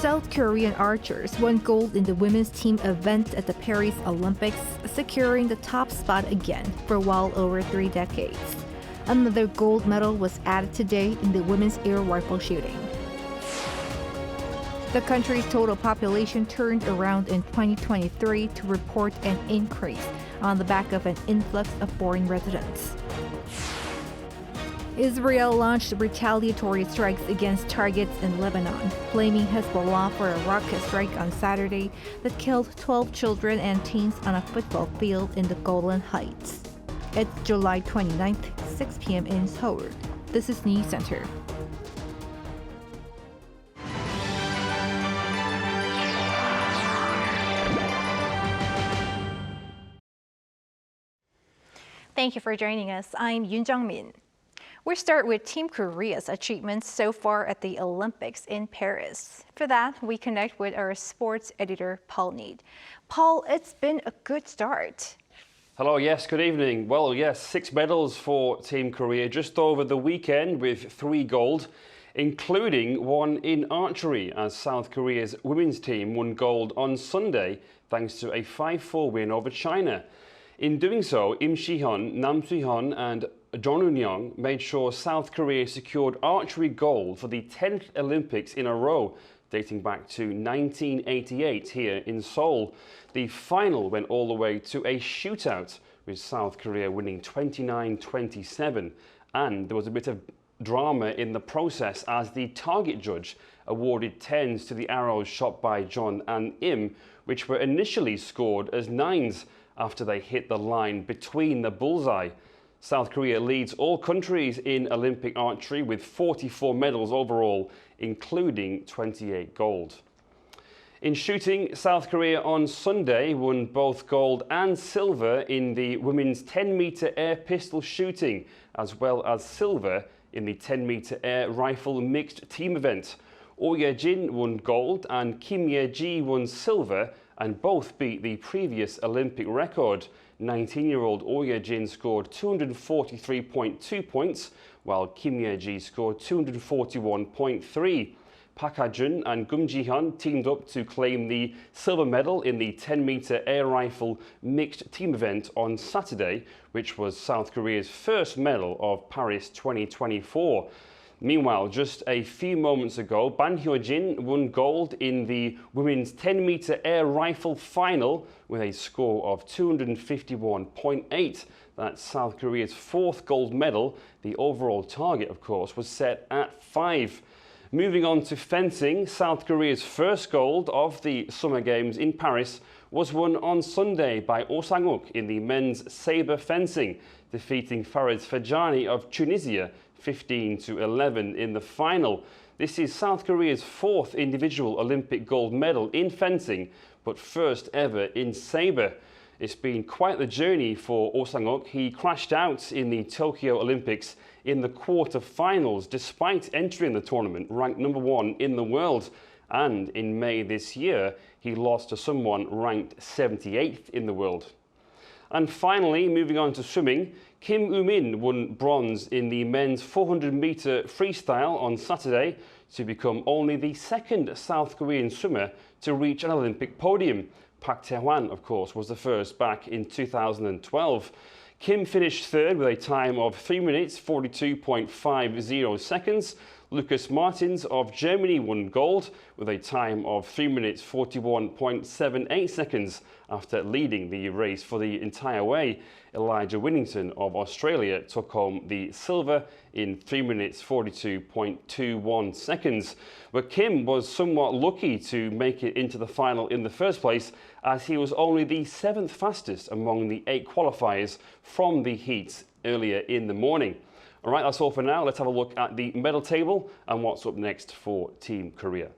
South Korean archers won gold in the women's team event at the Paris Olympics, securing the top spot again for well over 3 decades. Another gold medal was added today in the women's air rifle shooting. The country's total population turned around in 2023 to report an increase on the back of an influx of foreign residents. Israel launched retaliatory strikes against targets in Lebanon, blaming Hezbollah for a rocket strike on Saturday that killed 12 children and teens on a football field in the Golan Heights. It's July 29th, 6 p.m. in Seoul. This is Newscenter. Thank you for joining us. I'm Yoon Jung-min. We start with Team Korea's achievements so far at the Olympics in Paris. For that, we connect with our sports editor, Paul Need. Paul, it's been a good start. Hello, yes, good evening. Well, yes, 6 medals for Team Korea just over the weekend with 3 gold, including 1 in archery as South Korea's women's team won gold on Sunday thanks to a 5-4 win over China. In doing so, Im Si-hyun, Nam Si-hyun and John Eun-young made sure South Korea secured archery gold for the 10th Olympics in a row, dating back to 1988 here in Seoul. The final went all the way to a shootout, with South Korea winning 29-27. And there was a bit of drama in the process as the target judge awarded 10s to the arrows shot by John and Im, which were initially scored as 9s after they hit the line between the bullseye. South Korea leads all countries in Olympic archery with 44 medals overall, including 28 gold. In shooting, South Korea on Sunday won both gold and silver in the women's 10-meter air pistol shooting, as well as silver in the 10-meter air rifle mixed team event. Oh Ye-jin won gold and Kim Ye-ji won silver, and both beat the previous Olympic record. 19-year-old Oh Ye-jin scored 243.2 points, while Kim Ye-ji scored 241.3. Park Ha-jun and Gum Ji-hyun teamed up to claim the silver medal in the 10-meter air rifle mixed team event on Saturday, which was South Korea's first medal of Paris 2024. Meanwhile, just a few moments ago, Ban Hyo-jin won gold in the women's 10-meter air rifle final with a score of 251.8. That's South Korea's 4th gold medal. The overall target, of course, was set at 5. Moving on to fencing, South Korea's first gold of the Summer Games in Paris was won on Sunday by Oh Sang-uk in the men's sabre fencing, defeating Farid Fajani of Tunisia 15-11 in the final. This is South Korea's 4th individual Olympic gold medal in fencing, but first ever in sabre. It's been quite the journey for Oh Sang-uk. He crashed out in the Tokyo Olympics in the quarter-finals despite entering the tournament ranked number 1 in the world. And in May this year, he lost to someone ranked 78th in the world. And finally, moving on to swimming, Kim Woo-min won bronze in the men's 400-meter freestyle on Saturday to become only the 2nd South Korean swimmer to reach an Olympic podium. Park Tae-hwan, of course, was the first back in 2012. Kim finished 3rd with a time of 3 minutes 42.50 seconds. Lucas Martins of Germany won gold with a time of 3 minutes 41.78 seconds after leading the race for the entire way. Elijah Winnington of Australia took home the silver in 3 minutes 42.21 seconds. But Kim was somewhat lucky to make it into the final in the first place, as he was only the 7th fastest among the 8 qualifiers from the heats earlier in the morning. All right, that's all for now. Let's have a look at the medal table and what's up next for Team Korea.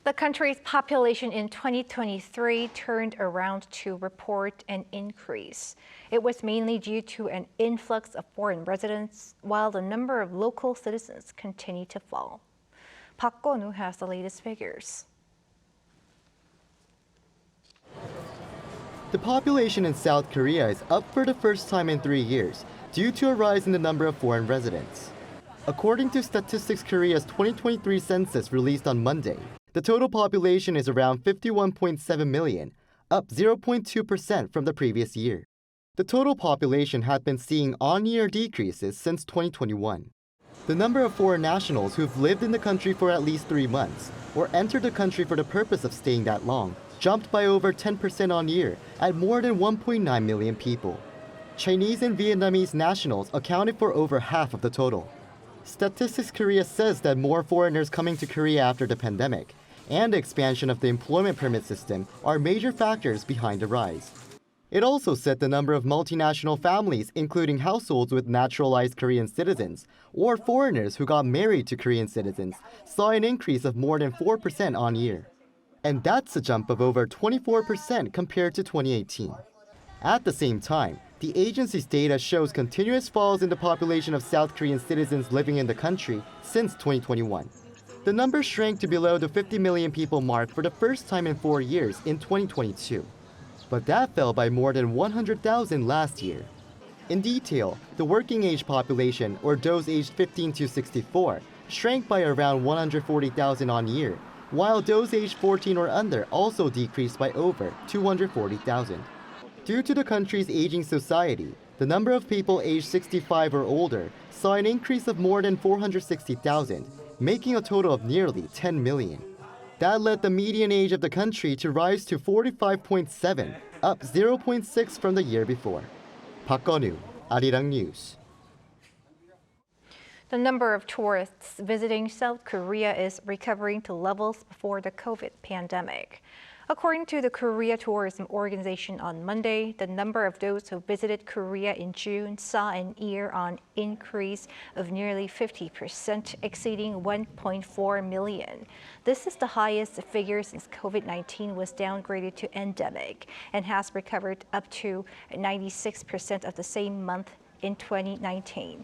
The country's population in 2023 turned around to report an increase. It was mainly due to an influx of foreign residents, while the number of local citizens continued to fall. Park Kwon-woo has the latest figures. The population in South Korea is up for the first time in 3 years due to a rise in the number of foreign residents. According to Statistics Korea's 2023 census released on Monday, the total population is around 51.7 million, up 0.2% from the previous year. The total population had been seeing on-year decreases since 2021. The number of foreign nationals who've lived in the country for at least 3 months or entered the country for the purpose of staying that long jumped by over 10% on year at more than 1.9 million people. Chinese and Vietnamese nationals accounted for over half of the total. Statistics Korea says that more foreigners coming to Korea after the pandemic and the expansion of the employment permit system are major factors behind the rise. It also said the number of multinational families, including households with naturalized Korean citizens or foreigners who got married to Korean citizens, saw an increase of more than 4% on year. And that's a jump of over 24% compared to 2018. At the same time, the agency's data shows continuous falls in the population of South Korean citizens living in the country since 2021. The number shrank to below the 50 million people mark for the first time in 4 years in 2022. But that fell by more than 100,000 last year. In detail, the working age population, or those aged 15 to 64, shrank by around 140,000 on year, while those aged 14 or under also decreased by over 240,000. Due to the country's aging society, the number of people aged 65 or older saw an increase of more than 460,000, making a total of nearly 10 million. That led the median age of the country to rise to 45.7, up 0.6 from the year before. Park Kwon-woo, Arirang News. The number of tourists visiting South Korea is recovering to levels before the COVID pandemic. According to the Korea Tourism Organization on Monday, the number of those who visited Korea in June saw an year-on increase of nearly 50%, exceeding 1.4 million. This is the highest figure since COVID-19 was downgraded to endemic and has recovered up to 96% of the same month in 2019.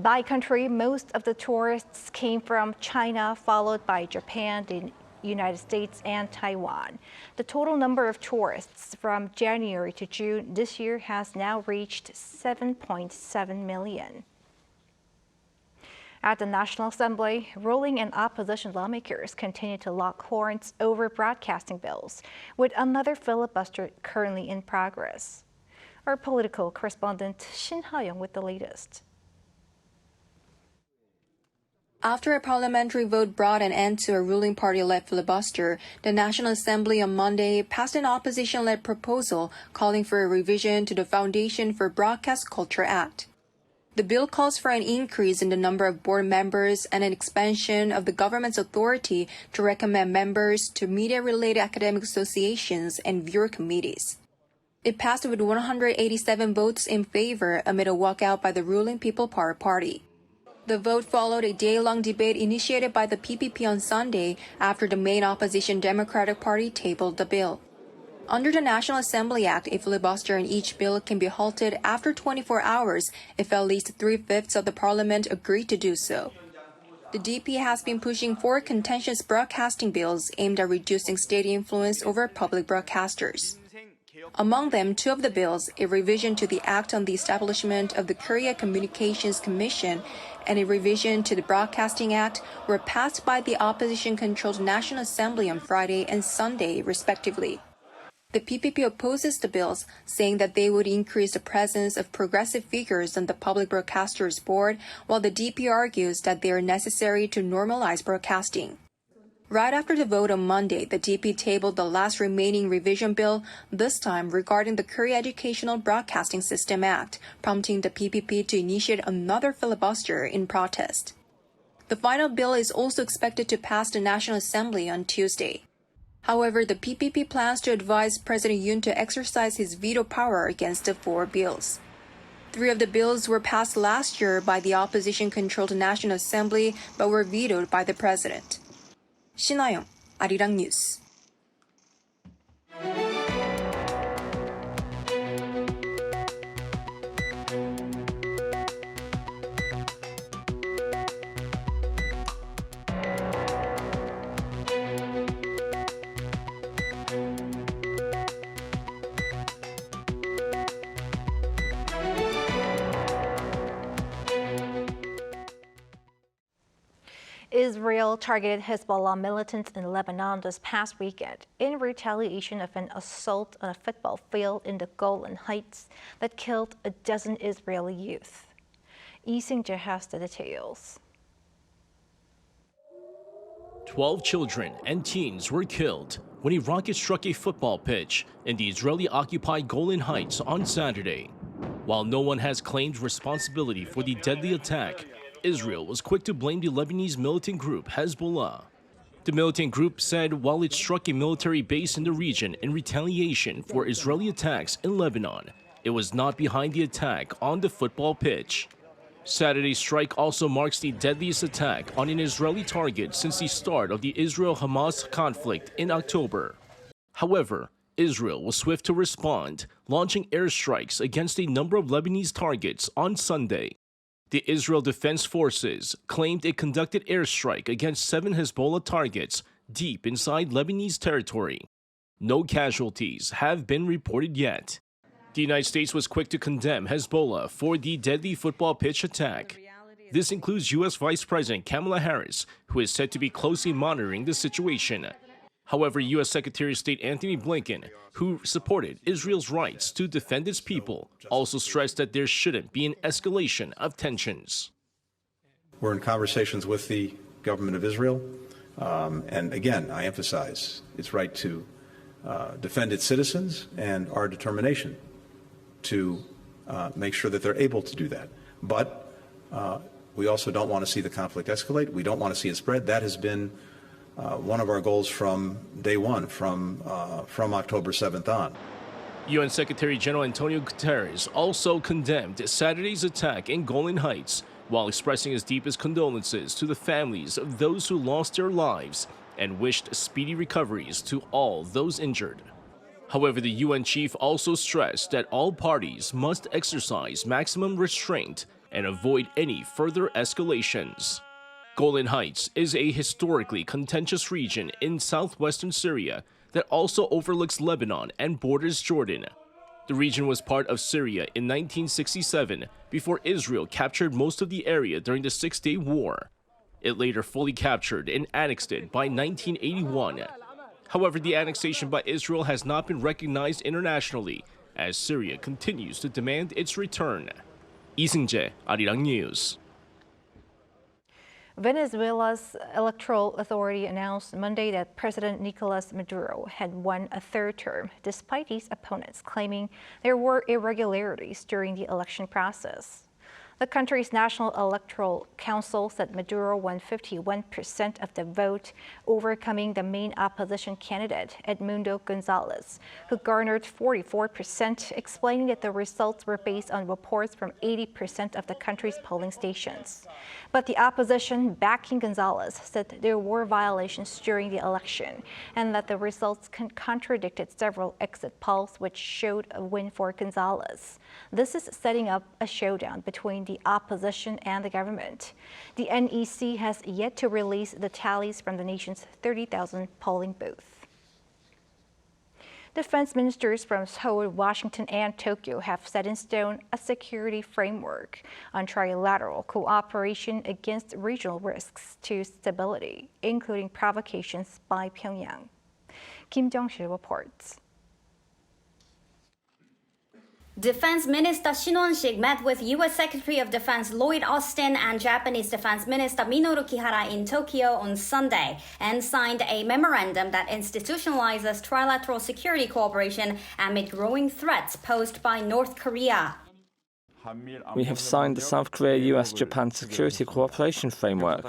By country, most of the tourists came from China, followed by Japan, the United States, and Taiwan. The total number of tourists from January to June this year has now reached 7.7 million. At the National Assembly, ruling and opposition lawmakers continue to lock horns over broadcasting bills, with another filibuster currently in progress. Our political correspondent Shin Ha-young with the latest. After a parliamentary vote brought an end to a ruling party-led filibuster, the National Assembly on Monday passed an opposition-led proposal calling for a revision to the Foundation for Broadcast Culture Act. The bill calls for an increase in the number of board members and an expansion of the government's authority to recommend members to media-related academic associations and viewer committees. It passed with 187 votes in favor amid a walkout by the ruling People Power Party. The vote followed a day-long debate initiated by the PPP on Sunday after the main opposition Democratic Party tabled the bill. Under the National Assembly Act, a filibuster in each bill can be halted after 24 hours if at least 3/5 of the parliament agree to do so. The DP has been pushing 4 contentious broadcasting bills aimed at reducing state influence over public broadcasters. Among them, 2 of the bills, a revision to the Act on the Establishment of the Korea Communications Commission and a revision to the Broadcasting Act, were passed by the opposition-controlled National Assembly on Friday and Sunday, respectively. The PPP opposes the bills, saying that they would increase the presence of progressive figures on the Public Broadcasters Board, while the DP argues that they are necessary to normalize broadcasting. Right after the vote on Monday, the DP tabled the last remaining revision bill, this time regarding the Korea Educational Broadcasting System Act, prompting the PPP to initiate another filibuster in protest. The final bill is also expected to pass the National Assembly on Tuesday. However, the PPP plans to advise President Yoon to exercise his veto power against the 4 bills. 3 of the bills were passed last year by the opposition-controlled National Assembly but were vetoed by the president. Shin Ha-young, Arirang News. Israel targeted Hezbollah militants in Lebanon this past weekend in retaliation of an assault on a football field in the Golan Heights that killed a dozen Israeli youth. Isingja has the details. 12 children and teens were killed when a rocket struck a football pitch in the Israeli-occupied Golan Heights on Saturday. While no one has claimed responsibility for the deadly attack, Israel was quick to blame the Lebanese militant group Hezbollah. The militant group said while it struck a military base in the region in retaliation for Israeli attacks in Lebanon, it was not behind the attack on the football pitch. Saturday's strike also marks the deadliest attack on an Israeli target since the start of the Israel-Hamas conflict in October. However, Israel was swift to respond, launching airstrikes against a number of Lebanese targets on Sunday. The Israel Defense Forces claimed it conducted airstrike against 7 Hezbollah targets deep inside Lebanese territory. No casualties have been reported yet. The United States was quick to condemn Hezbollah for the deadly football pitch attack. This includes U.S. Vice President Kamala Harris, who is said to be closely monitoring the situation. However, U.S. Secretary of State Antony Blinken, who supported Israel's rights to defend its people, also stressed that there shouldn't be an escalation of tensions. We're in conversations with the government of Israel, and again, I emphasize its right to defend its citizens and our determination to make sure that they're able to do that. But we also don't want to see the conflict escalate. We don't want to see it spread. That has been one of our goals from day one, from October 7th on. UN Secretary General Antonio Guterres also condemned Saturday's attack in Golan Heights while expressing his deepest condolences to the families of those who lost their lives and wished speedy recoveries to all those injured. However, the UN chief also stressed that all parties must exercise maximum restraint and avoid any further escalations. Golan Heights is a historically contentious region in southwestern Syria that also overlooks Lebanon and borders Jordan. The region was part of Syria in 1967 before Israel captured most of the area during the Six-Day War. It later fully captured and annexed it by 1981. However, the annexation by Israel has not been recognized internationally as Syria continues to demand its return. 이승재, Arirang News. Venezuela's electoral authority announced Monday that President Nicolás Maduro had won a third term, despite his opponents claiming there were irregularities during the election process. The country's National Electoral Council said Maduro won 51% of the vote, overcoming the main opposition candidate, Edmundo Gonzalez, who garnered 44%, explaining that the results were based on reports from 80% of the country's polling stations. But the opposition backing Gonzalez said there were violations during the election and that the results contradicted several exit polls which showed a win for Gonzalez. This is setting up a showdown between the opposition and the government. The NEC has yet to release the tallies from the nation's 30,000 polling booths. Defense ministers from Seoul, Washington, and Tokyo have set in stone a security framework on trilateral cooperation against regional risks to stability, including provocations by Pyongyang. Kim Jong-sil reports. Defense Minister Shin Won-sik met with U.S. Secretary of Defense Lloyd Austin and Japanese Defense Minister Minoru Kihara in Tokyo on Sunday and signed a memorandum that institutionalizes trilateral security cooperation amid growing threats posed by North Korea. We have signed the South Korea-US-Japan Security Cooperation Framework.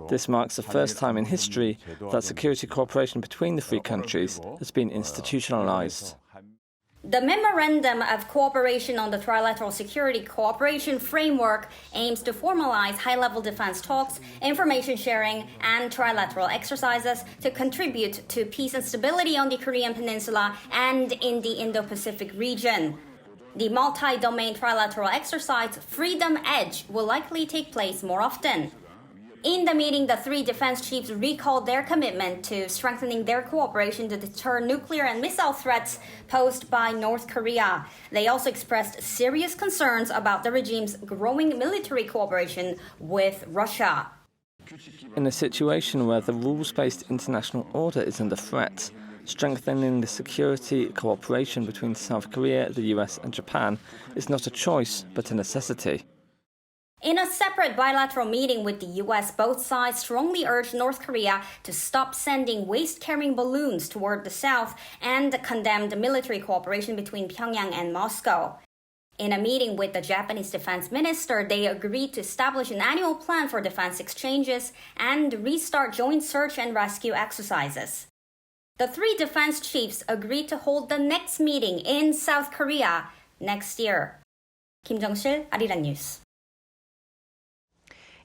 This marks the first time in history that security cooperation between the three countries has been institutionalized. The Memorandum of Cooperation on the Trilateral Security Cooperation Framework aims to formalize high-level defense talks, information sharing, and trilateral exercises to contribute to peace and stability on the Korean Peninsula and in the Indo-Pacific region. The multi-domain trilateral exercise, Freedom Edge, will likely take place more often. In the meeting, the three defense chiefs recalled their commitment to strengthening their cooperation to deter nuclear and missile threats posed by North Korea. They also expressed serious concerns about the regime's growing military cooperation with Russia. In a situation where the rules-based international order is under threat, strengthening the security cooperation between South Korea, the US and Japan is not a choice but a necessity. In a separate bilateral meeting with the U.S., both sides strongly urged North Korea to stop sending waste-carrying balloons toward the south and condemned military cooperation between Pyongyang and Moscow. In a meeting with the Japanese defense minister, they agreed to establish an annual plan for defense exchanges and restart joint search and rescue exercises. The three defense chiefs agreed to hold the next meeting in South Korea next year. Kim Jong-sil, Arirang News.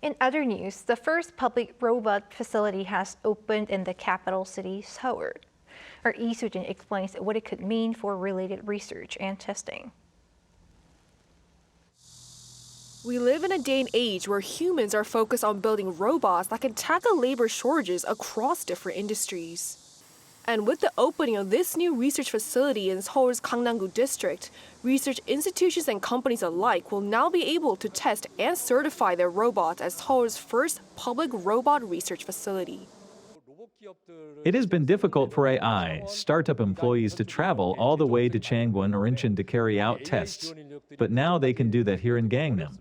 In other news, the first public robot facility has opened in the capital city, Seoul. Our Lee Soo-jin explains what it could mean for related research and testing. We live in a day and age where humans are focused on building robots that can tackle labor shortages across different industries. And with the opening of this new research facility in Seoul's Gangnam-gu district, research institutions and companies alike will now be able to test and certify their robots as Seoul's first public robot research facility. It has been difficult for AI startup employees to travel all the way to Changwon or Incheon to carry out tests, but now they can do that here in Gangnam.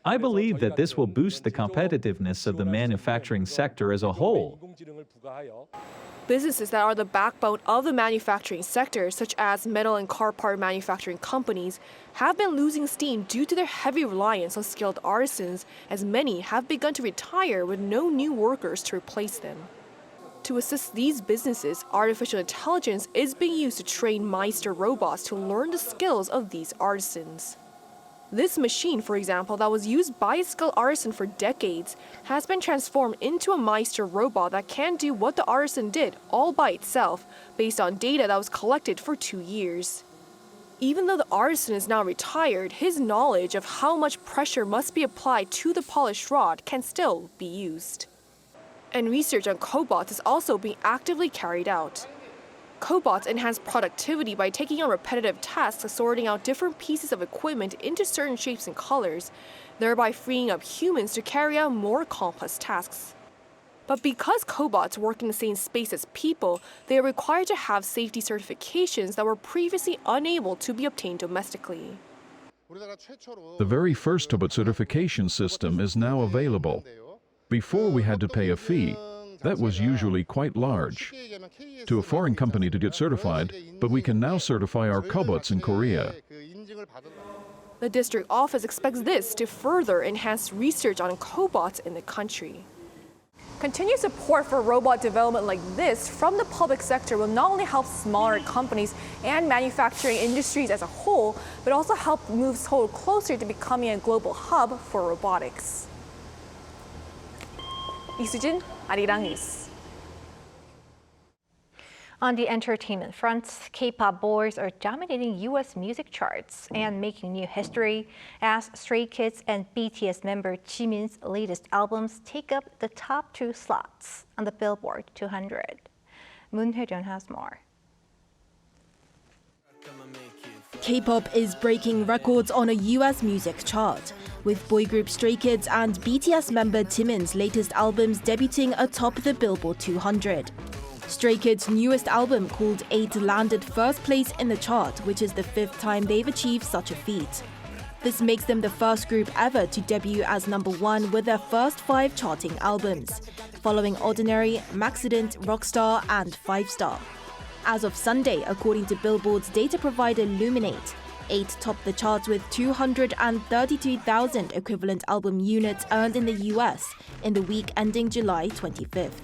I believe that this will boost the competitiveness of the manufacturing sector as a whole. Businesses that are the backbone of the manufacturing sector, such as metal and car part manufacturing companies, have been losing steam due to their heavy reliance on skilled artisans, as many have begun to retire with no new workers to replace them. To assist these businesses, artificial intelligence is being used to train Meister robots to learn the skills of these artisans. This machine, for example, that was used by a skilled artisan for decades, has been transformed into a Meister robot that can do what the artisan did all by itself, based on data that was collected for 2 years. Even though the artisan is now retired, his knowledge of how much pressure must be applied to the polished rod can still be used. And research on cobots is also being actively carried out. Cobots enhance productivity by taking on repetitive tasks of sorting out different pieces of equipment into certain shapes and colors, thereby freeing up humans to carry out more complex tasks. But because cobots work in the same space as people, they are required to have safety certifications that were previously unable to be obtained domestically. The very first cobot certification system is now available. Before we had to pay a fee. That was usually quite large to a foreign company to get certified, but we can now certify our cobots in Korea. The district office expects this to further enhance research on cobots in the country. Continued support for robot development like this from the public sector will not only help smaller companies and manufacturing industries as a whole, but also help move Seoul closer to becoming a global hub for robotics. Lee Soo-jin, Arirang News. On the entertainment front, K-pop boys are dominating U.S. music charts and making new history as Stray Kids and BTS member Jimin's latest albums take up the top 2 slots on the Billboard 200. Moon Hye-jun has more. K-pop is breaking records on a US music chart, with boy group Stray Kids and BTS member Jimin's latest albums debuting atop the Billboard 200. Stray Kids' newest album, called 8, landed first place in the chart, which is the 5th time they've achieved such a feat. This makes them the first group ever to debut as number 1 with their first 5 charting albums, following Ordinary, Maxident, Rockstar and 5 Star. As of Sunday, according to Billboard's data provider Luminate, 8 topped the charts with 232,000 equivalent album units earned in the US in the week ending July 25th.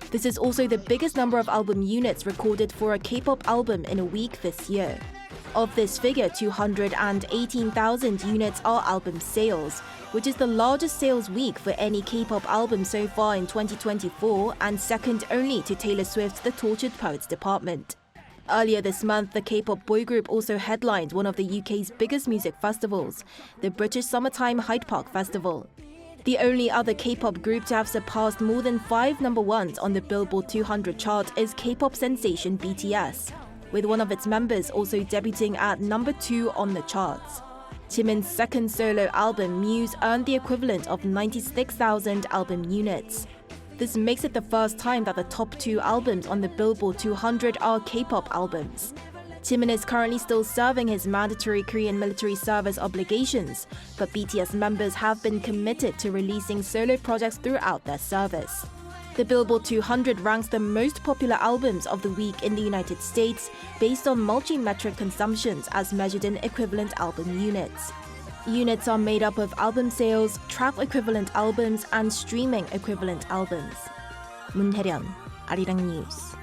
This is also the biggest number of album units recorded for a K-pop album in a week this year. Of this figure, 218,000 units are album sales, which is the largest sales week for any K-pop album so far in 2024 and second only to Taylor Swift's The Tortured Poets Department. Earlier this month, the K-pop boy group also headlined one of the UK's biggest music festivals, the British Summertime Hyde Park Festival. The only other K-pop group to have surpassed more than 5 number ones on the Billboard 200 chart is K-pop sensation BTS, with one of its members also debuting at number 2 on the charts. Jimin's second solo album, Muse, earned the equivalent of 96,000 album units. This makes it the first time that the top 2 albums on the Billboard 200 are K-pop albums. Jimin is currently still serving his mandatory Korean military service obligations, but BTS members have been committed to releasing solo projects throughout their service. The Billboard 200 ranks the most popular albums of the week in the United States based on multi-metric consumptions as measured in equivalent album units. Units are made up of album sales, track equivalent albums, and streaming equivalent albums. 문혜련, Arirang News.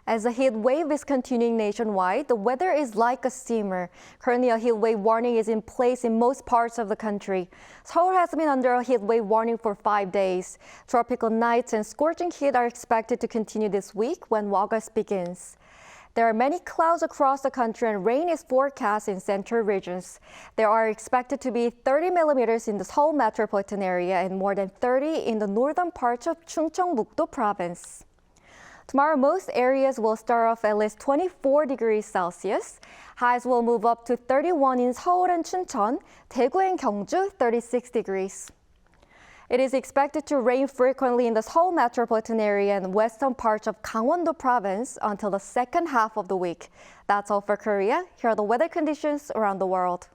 As a heat wave is continuing nationwide, the weather is like a steamer. Currently, a heat wave warning is in place in most parts of the country. Seoul has been under a heat wave warning for 5 days. Tropical nights and scorching heat are expected to continue this week when August begins. There are many clouds across the country and rain is forecast in central regions. There are expected to be 30 millimeters in the Seoul metropolitan area and more than 30 in the northern parts of Chungcheongbuk-do province. Tomorrow, most areas will start off at least 24 degrees Celsius. Highs will move up to 31 in Seoul and Chuncheon, Daegu and Gyeongju, 36 degrees. It is expected to rain frequently in the Seoul metropolitan area and western parts of Gangwon-do province until the second half of the week. That's all for Korea. Here are the weather conditions around the world.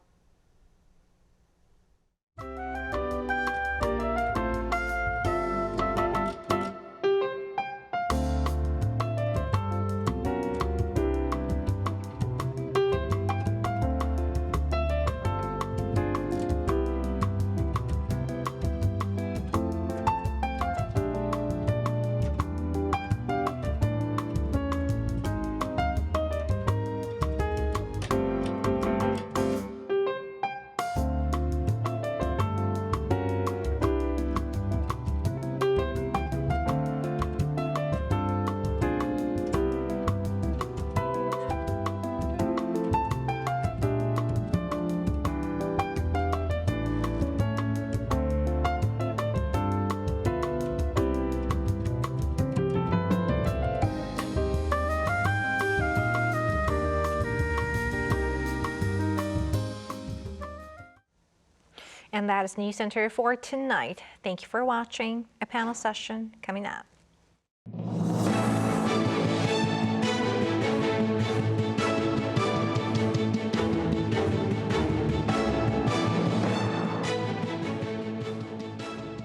And that is Newscenter for tonight. Thank you for watching. A panel session coming up.